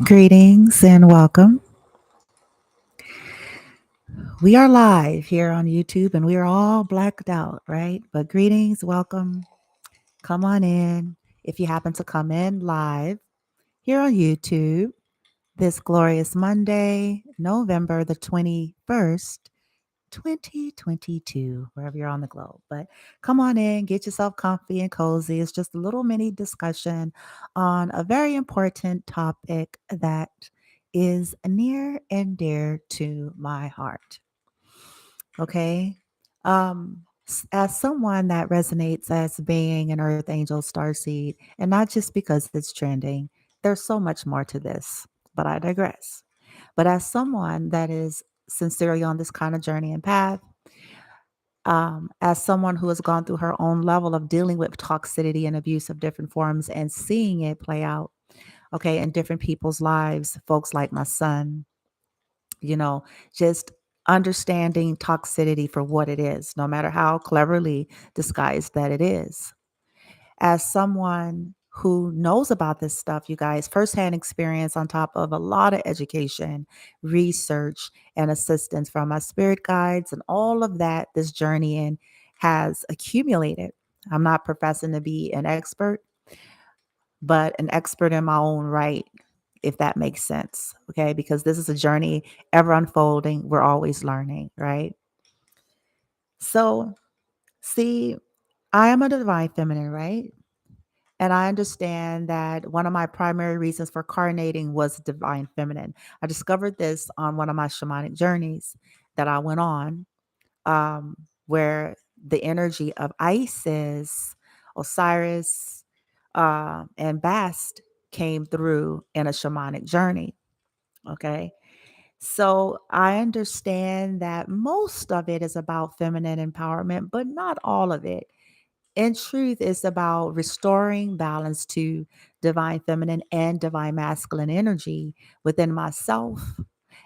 Greetings and welcome. We are live here on YouTube and we are all blacked out, right? But greetings, welcome. Come on in. If you happen to come in live here on YouTube this glorious Monday, November the 21st, 2022, wherever you're on the globe. But come on in, get yourself comfy and cozy. It's just a little mini discussion on a very important topic that is near and dear to my heart. Okay. As someone that resonates as being an earth angel starseed, and not just because it's trending, there's so much more to this, but I digress. But as someone that is sincerely on this kind of journey and path, as someone who has gone through her own level of dealing with toxicity and abuse of different forms and seeing it play out, okay, in different people's lives, folks like my son, you know, just understanding toxicity for what it is, no matter how cleverly disguised that it is. As someone who knows about this stuff, you guys, firsthand experience on top of a lot of education, research, and assistance from my spirit guides and all of that this journey in has accumulated. I'm not professing to be an expert, but an expert in my own right, if that makes sense. Okay. Because this is a journey ever unfolding. We're always learning, right? So, see, I am a divine feminine, right? And I understand that one of my primary reasons for carnating was divine feminine. I discovered this on one of my shamanic journeys that I went on, where the energy of Isis, Osiris, and Bast came through in a shamanic journey. Okay. So I understand that most of it is about feminine empowerment, but not all of it. In truth, it's about restoring balance to divine feminine and divine masculine energy within myself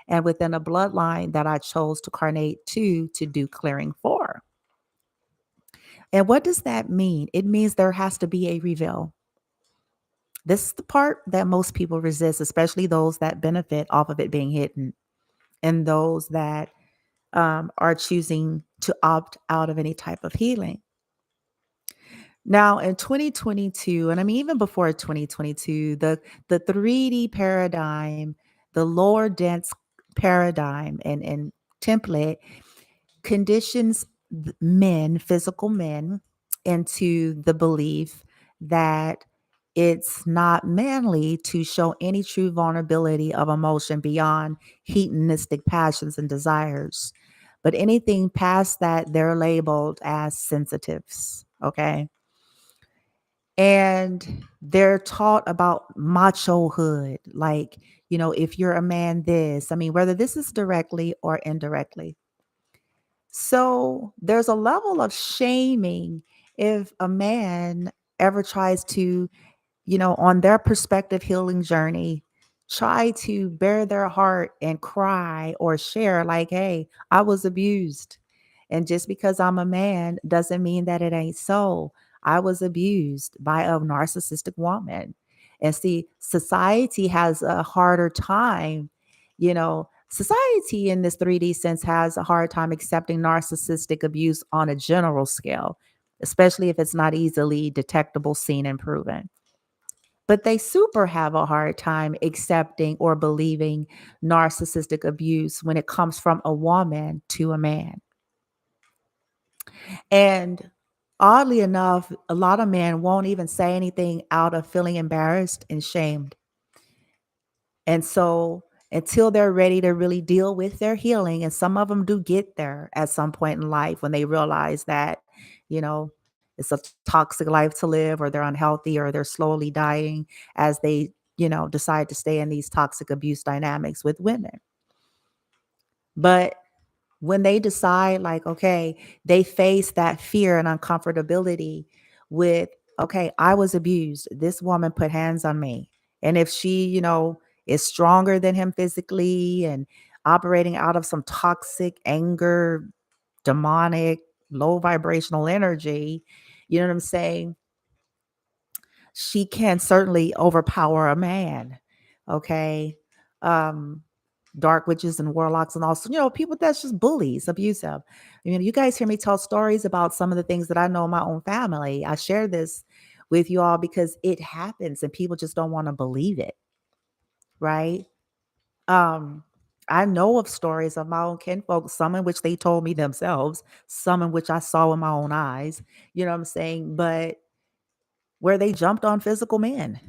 and within a bloodline that I chose to carnate to do clearing for. And what does that mean? It means there has to be a reveal. This is the part that most people resist, especially those that benefit off of it being hidden and those that are choosing to opt out of any type of healing. Now in 2022, and I mean even before 2022, the 3D paradigm, the lower dense paradigm and template conditions men, physical men, into the belief that it's not manly to show any true vulnerability of emotion beyond hedonistic passions and desires. But anything past that, they're labeled as sensitives. Okay. And they're taught about machohood. Like, if you're a man, this, I mean, whether this is directly or indirectly. So there's a level of shaming if a man ever tries to, on their perspective healing journey, try to bare their heart and cry or share, like, hey, I was abused. And just because I'm a man doesn't mean that it ain't so. I was abused by a narcissistic woman. And see, society has a harder time, society in this 3D sense has a hard time accepting narcissistic abuse on a general scale, especially if it's not easily detectable, seen, and proven. But they super have a hard time accepting or believing narcissistic abuse when it comes from a woman to a man. And oddly enough, a lot of men won't even say anything out of feeling embarrassed and shamed. And so until they're ready to really deal with their healing, and some of them do get there at some point in life when they realize that, you know, it's a toxic life to live, or they're unhealthy, or they're slowly dying as they, decide to stay in these toxic abuse dynamics with women. But when they decide, like, okay, they face that fear and uncomfortability with, okay, I was abused. This woman put hands on me. And if she, is stronger than him physically and operating out of some toxic anger, demonic, low vibrational energy, you know what I'm saying? She can certainly overpower a man. Okay. Um, dark witches and warlocks and also, people that's just bullies, abusive. You guys hear me tell stories about some of the things that I know in my own family. I share this with you all because it happens and people just don't want to believe it, right? Um, I know of stories of my own kinfolk, some in which they told me themselves, some in which I saw with my own eyes, you know what I'm saying? But where they jumped on physical men,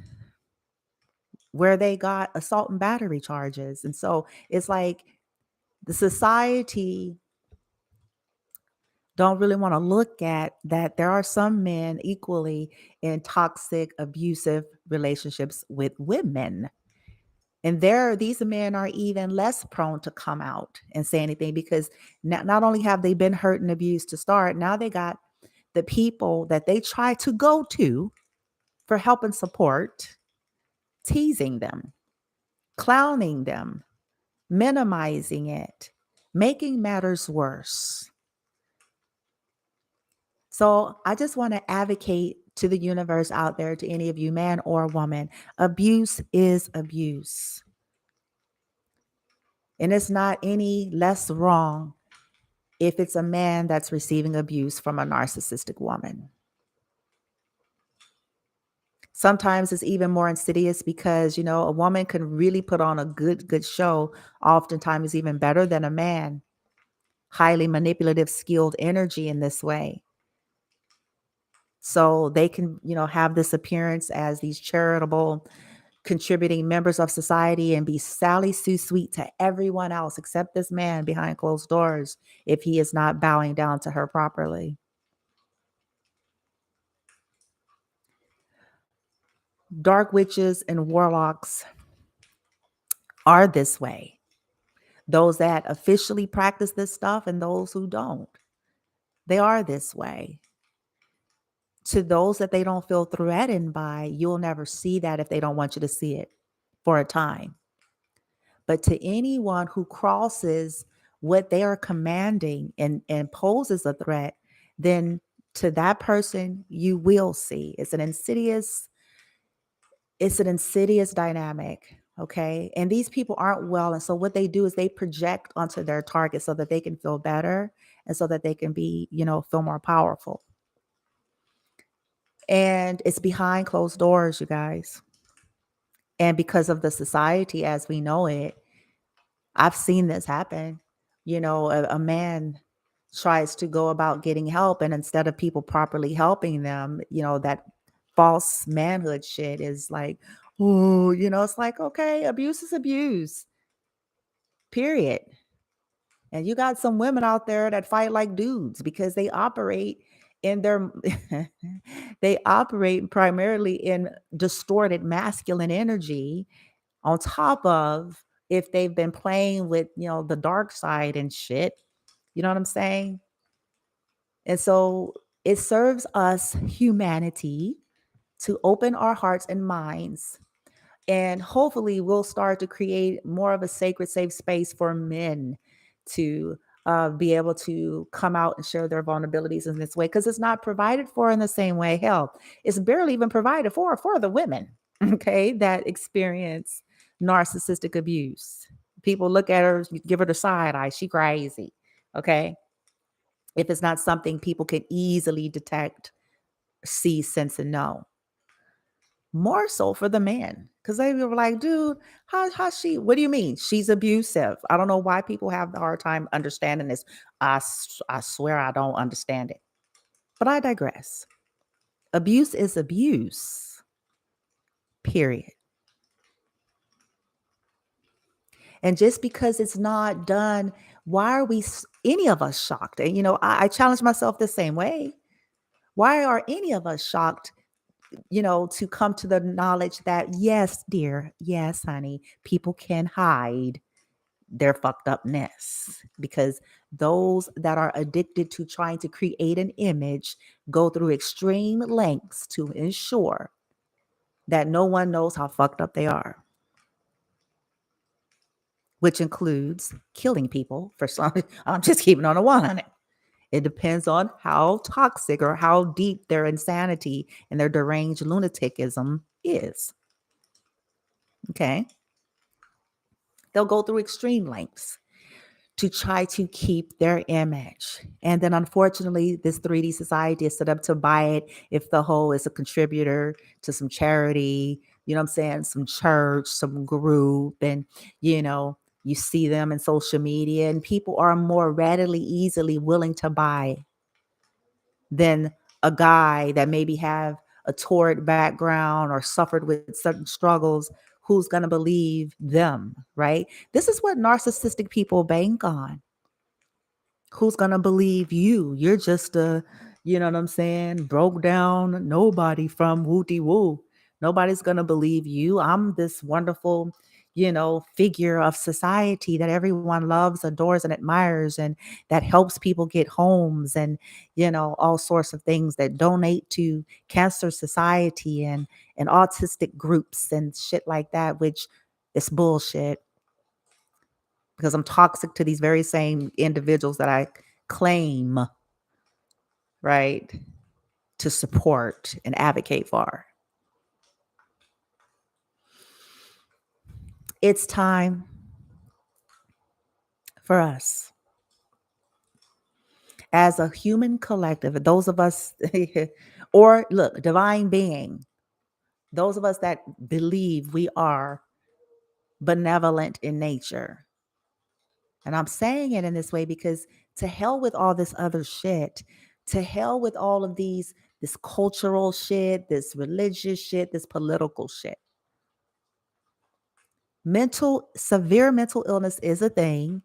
where they got assault and battery charges. And so it's like the society don't really want to look at that there are some men equally in toxic, abusive relationships with women. And these men are even less prone to come out and say anything because not only have they been hurt and abused to start, now they got the people that they try to go to for help and support, teasing them, clowning them, minimizing it, making matters worse. So I just want to advocate to the universe out there, to any of you, man or woman, abuse is abuse. And it's not any less wrong if it's a man that's receiving abuse from a narcissistic woman. Sometimes it's even more insidious because, a woman can really put on a good show, oftentimes even better than a man. Highly manipulative, skilled energy in this way. So they can, have this appearance as these charitable, contributing members of society and be Sally Sue sweet to everyone else except this man behind closed doors if he is not bowing down to her properly. Dark witches and warlocks are this way. Those that officially practice this stuff and those who don't, they are this way. To those that they don't feel threatened by, you'll never see that if they don't want you to see it for a time. But to anyone who crosses what they are commanding and poses a threat, then to that person, you will see. It's an insidious dynamic. Okay. And these people aren't well. And so what they do is they project onto their target so that they can feel better and so that they can be, feel more powerful. And it's behind closed doors, you guys. And because of the society as we know it, I've seen this happen. A man tries to go about getting help, and instead of people properly helping them, that false manhood shit is like, oh, it's like, okay, abuse is abuse, period. And you got some women out there that fight like dudes because they operate in their they operate primarily in distorted masculine energy, on top of if they've been playing with, the dark side and shit. You know what I'm saying? And so it serves us, humanity, to open our hearts and minds. And hopefully we'll start to create more of a sacred, safe space for men to be able to come out and share their vulnerabilities in this way, because it's not provided for in the same way. Hell, it's barely even provided for the women, okay, that experience narcissistic abuse. People look at her, give her the side eye. She crazy, okay? If it's not something people can easily detect, see, sense, and know. More so for the man, because they were like, dude, how she, what do you mean? She's abusive. I don't know why people have the hard time understanding this. I swear I don't understand it. But I digress. Abuse is abuse, period. And just because it's not done, why are any of us shocked? And, I challenge myself the same way. Why are any of us shocked, to come to the knowledge that, yes, dear, yes, honey, people can hide their fucked upness, because those that are addicted to trying to create an image go through extreme lengths to ensure that no one knows how fucked up they are, which includes killing people for some. I'm just keeping on a 100. It depends on how toxic or how deep their insanity and their deranged lunaticism is. Okay. They'll go through extreme lengths to try to keep their image. And then unfortunately, this 3D society is set up to buy it if the hoe is a contributor to some charity, you know what I'm saying, some church, some group, and you see them in social media, and people are more readily, easily willing to buy than a guy that maybe have a torrid background or suffered with certain struggles, who's going to believe them, right? This is what narcissistic people bank on. Who's going to believe you? You're just a, you know what I'm saying, broke down nobody from wooty woo. Nobody's going to believe you. I'm this wonderful, figure of society that everyone loves, adores, and admires, and that helps people get homes and, all sorts of things, that donate to Cancer Society and autistic groups and shit like that, which is bullshit, because I'm toxic to these very same individuals that I claim, right, to support and advocate for. It's time for us as a human collective, those of us, or look, divine being, those of us that believe we are benevolent in nature. And I'm saying it in this way because to hell with all this other shit, to hell with all of this cultural shit, this religious shit, this political shit. Severe mental illness is a thing.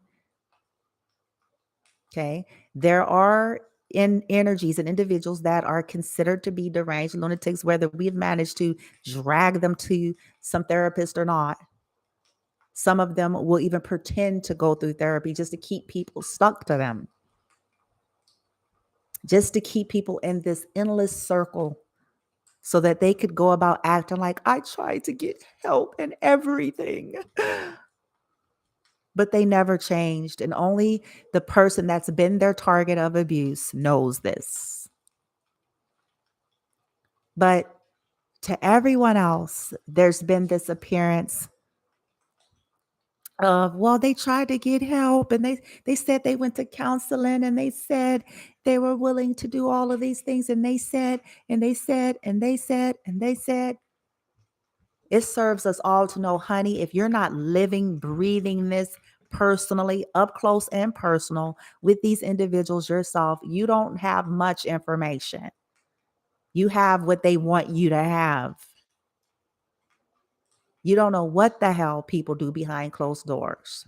Okay. There are energies and individuals that are considered to be deranged lunatics, whether we've managed to drag them to some therapist or not. Some of them will even pretend to go through therapy just to keep people stuck to them, just to keep people in this endless circle so that they could go about acting like, I tried to get help and everything. But they never changed. And only the person that's been their target of abuse knows this. But to everyone else, there's been this appearance of, well, they tried to get help, and they said they went to counseling, and they said they were willing to do all of these things, and they said, and they said, and they said, and they said. It serves us all to know, honey, if you're not living, breathing this personally, up close and personal with these individuals yourself, you don't have much information. You have what they want you to have. You don't know what the hell people do behind closed doors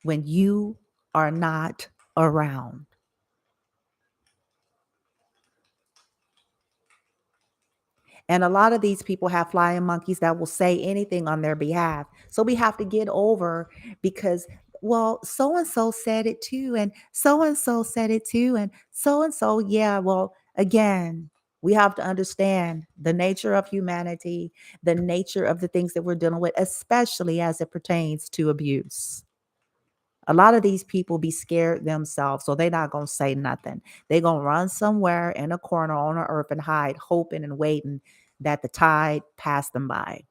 when you are not around. And a lot of these people have flying monkeys that will say anything on their behalf. So we have to get over, because, well, so and so said it too, and so said it too, and so, yeah, well, again, we have to understand the nature of humanity, the nature of the things that we're dealing with, especially as it pertains to abuse. A lot of these people be scared themselves, so they're not going to say nothing. They're going to run somewhere in a corner on the earth and hide, hoping and waiting that the tide pass them by.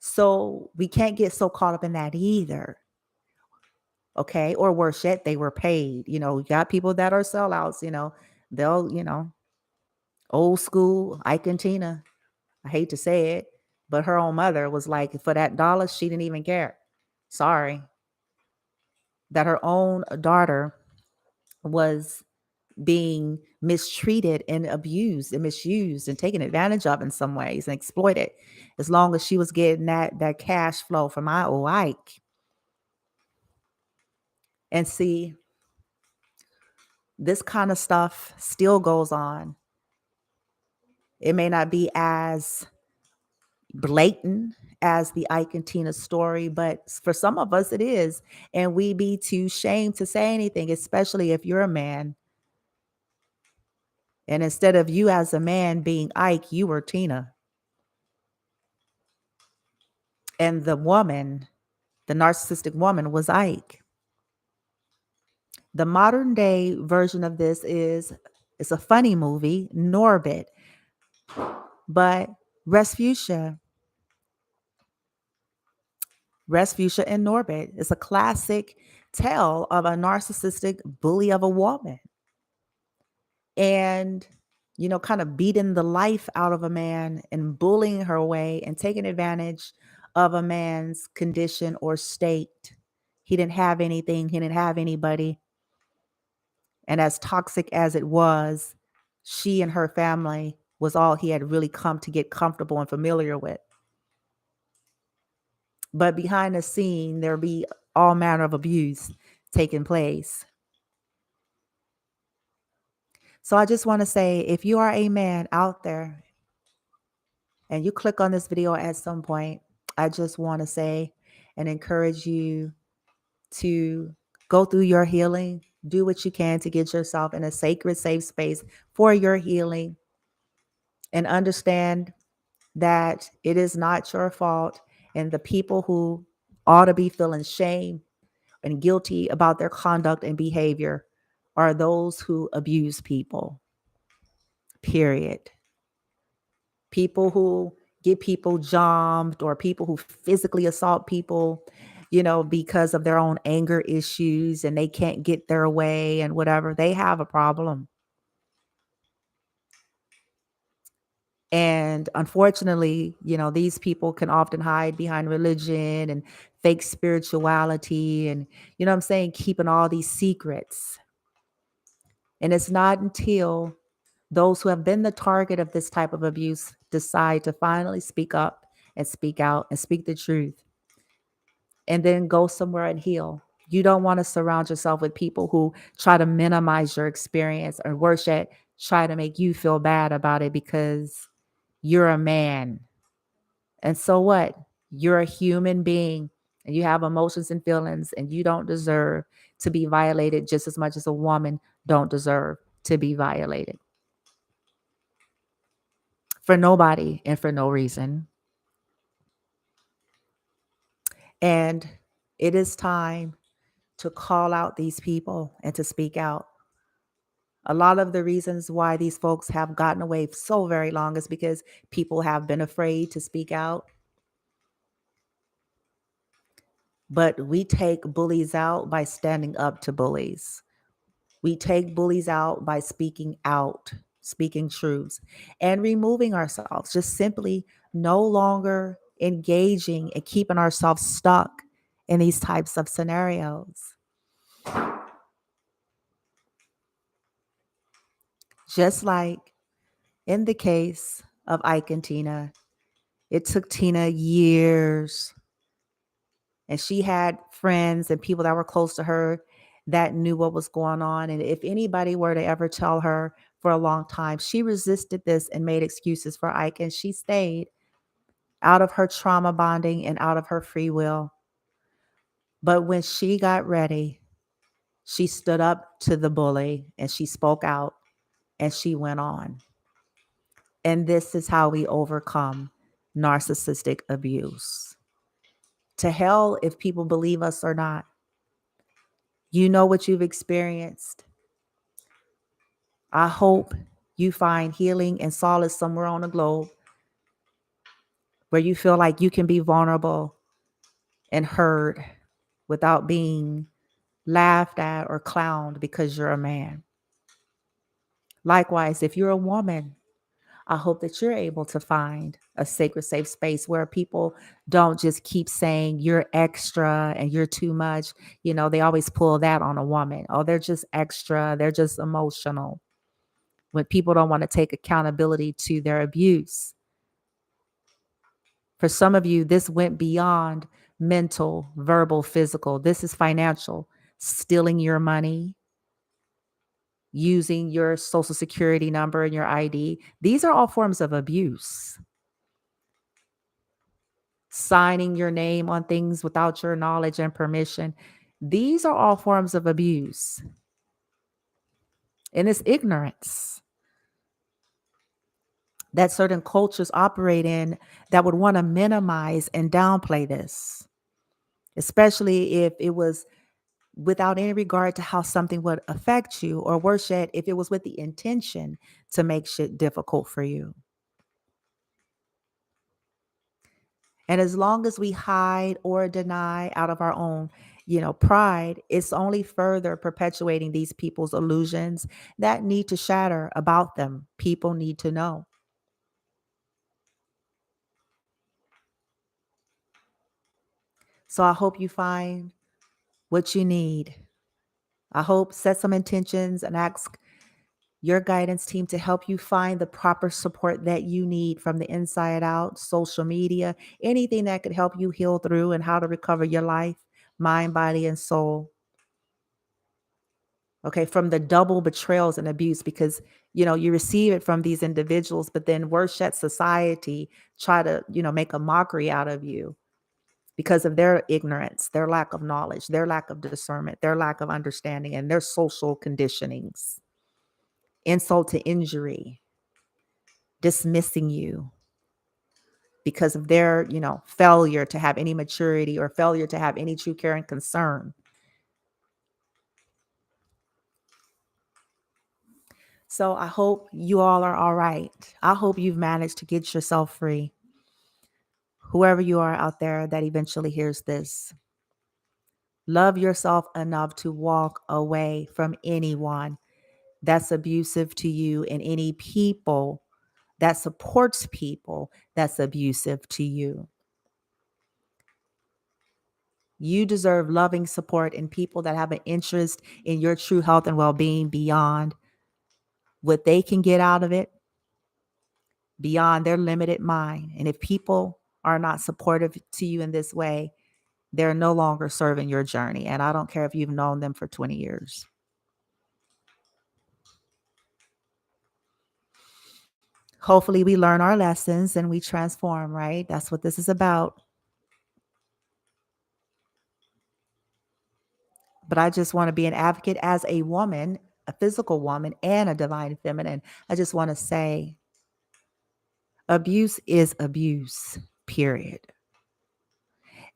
So we can't get so caught up in that either. Okay. Or worse yet, they were paid. You got people that are sellouts, they'll, old school Ike and Tina. I hate to say it, but her own mother was like, for that dollar, she didn't even care. Sorry. That her own daughter was being mistreated and abused and misused and taken advantage of in some ways and exploited, as long as she was getting that cash flow from my old Ike. And see, this kind of stuff still goes on. It may not be as blatant as the Ike and Tina story, but for some of us it is. And we be too ashamed to say anything, especially if you're a man. And instead of you as a man being Ike, you were Tina. And the narcissistic woman was Ike. The modern day version of this is it's a funny movie, Norbit, but Resfusia, Resfusia and Norbit is a classic tale of a narcissistic bully of a woman. And kind of beating the life out of a man and bullying her away and taking advantage of a man's condition or state. He didn't have anything, he didn't have anybody. And as toxic as it was, she and her family was all he had really come to get comfortable and familiar with. But behind the scene, there'll be all manner of abuse taking place. So I just want to say, if you are a man out there and you click on this video at some point, I just want to say and encourage you to go through your healing, do what you can to get yourself in a sacred, safe space for your healing, and understand that it is not your fault. And the people who ought to be feeling shame and guilty about their conduct and behavior are those who abuse people, period. People who get people jumped or people who physically assault people, because of their own anger issues and they can't get their way and whatever, they have a problem. And unfortunately, these people can often hide behind religion and fake spirituality and, I'm saying, keeping all these secrets. And it's not until those who have been the target of this type of abuse decide to finally speak up and speak out and speak the truth and then go somewhere and heal. You don't want to surround yourself with people who try to minimize your experience or worse yet, try to make you feel bad about it because you're a man. And so what? You're a human being and you have emotions and feelings and you don't deserve to be violated just as much as a woman don't deserve to be violated. For nobody and for no reason. And it is time to call out these people and to speak out. A lot of the reasons why these folks have gotten away so very long is because people have been afraid to speak out. But we take bullies out by standing up to bullies. We take bullies out by speaking out, speaking truths, and removing ourselves, just simply no longer engaging and keeping ourselves stuck in these types of scenarios. Just like in the case of Ike and Tina, it took Tina years, and she had friends and people that were close to her that knew what was going on. And if anybody were to ever tell her for a long time, she resisted this and made excuses for Ike, and she stayed out of her trauma bonding and out of her free will. But when she got ready, she stood up to the bully and she spoke out and she went on. And this is how we overcome narcissistic abuse. To hell if people believe us or not. You know what you've experienced. I hope you find healing and solace somewhere on the globe where you feel like you can be vulnerable and heard without being laughed at or clowned because you're a man. Likewise, if you're a woman, I hope that you're able to find a sacred, safe space where people don't just keep saying you're extra and you're too much. They always pull that on a woman. Oh, they're just extra. They're just emotional. When people don't want to take accountability to their abuse. For some of you, this went beyond mental, verbal, physical. This is financial, stealing your money, using your social security number and your ID. These are all forms of abuse. Signing your name on things without your knowledge and permission. These are all forms of abuse. And it's ignorance that certain cultures operate in that would want to minimize and downplay this, especially if it was without any regard to how something would affect you, or worse yet, if it was with the intention to make shit difficult for you. And as long as we hide or deny out of our own, pride, it's only further perpetuating these people's illusions that need to shatter about them. People need to know. So I hope you find what you need. I hope set some intentions and ask your guidance team to help you find the proper support that you need from the inside out, social media, anything that could help you heal through and how to recover your life, mind, body, and soul. Okay, from the double betrayals and abuse, because you receive it from these individuals, but then worse yet, society try to make a mockery out of you because of their ignorance, their lack of knowledge, their lack of discernment, their lack of understanding, and their social conditionings. Insult to injury, dismissing you because of their failure to have any maturity or failure to have any true care and concern. So I hope you all are all right. I hope you've managed to get yourself free. Whoever you are out there that eventually hears this, love yourself enough to walk away from anyone that's abusive to you and any people that supports people that's abusive to you. You deserve loving support and people that have an interest in your true health and well-being beyond what they can get out of it, beyond their limited mind. And if people are not supportive to you in this way, they're no longer serving your journey. And I don't care if you've known them for 20 years. Hopefully we learn our lessons and we transform, right? That's what this is about. But I just want to be an advocate as a woman, a physical woman, and a divine feminine. I just want to say abuse is abuse, period.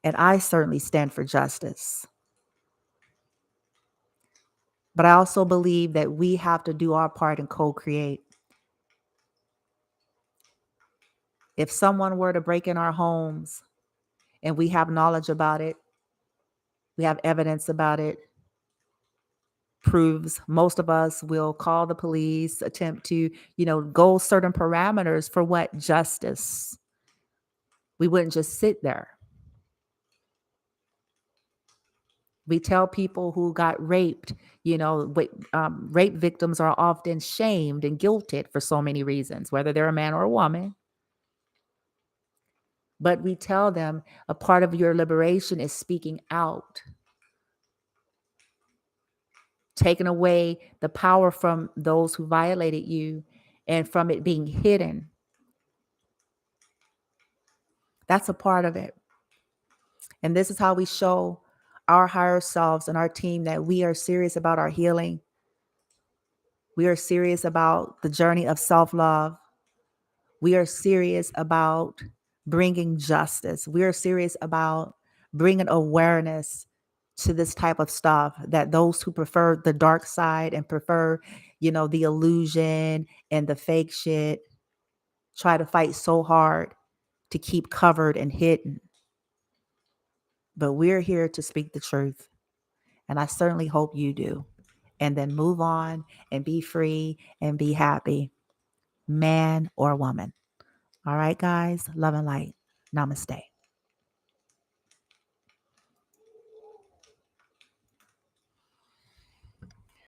And I certainly stand for justice. But I also believe that we have to do our part and co-create. If someone were to break in our homes and we have knowledge about it, we have evidence about it, proves, most of us will call the police, attempt to, go certain parameters for what justice. We wouldn't just sit there. We tell people who got raped, rape victims are often shamed and guilted for so many reasons, whether they're a man or a woman. But we tell them a part of your liberation is speaking out, taking away the power from those who violated you and from it being hidden. That's a part of it. And this is how we show our higher selves and our team that we are serious about our healing. We are serious about the journey of self-love. We are serious about bringing justice. We are serious about bringing awareness to this type of stuff, that those who prefer the dark side and prefer, the illusion and the fake shit try to fight so hard to keep covered and hidden. But we're here to speak the truth. And I certainly hope you do. And then move on and be free and be happy, man or woman. All right, guys. Love and light. Namaste.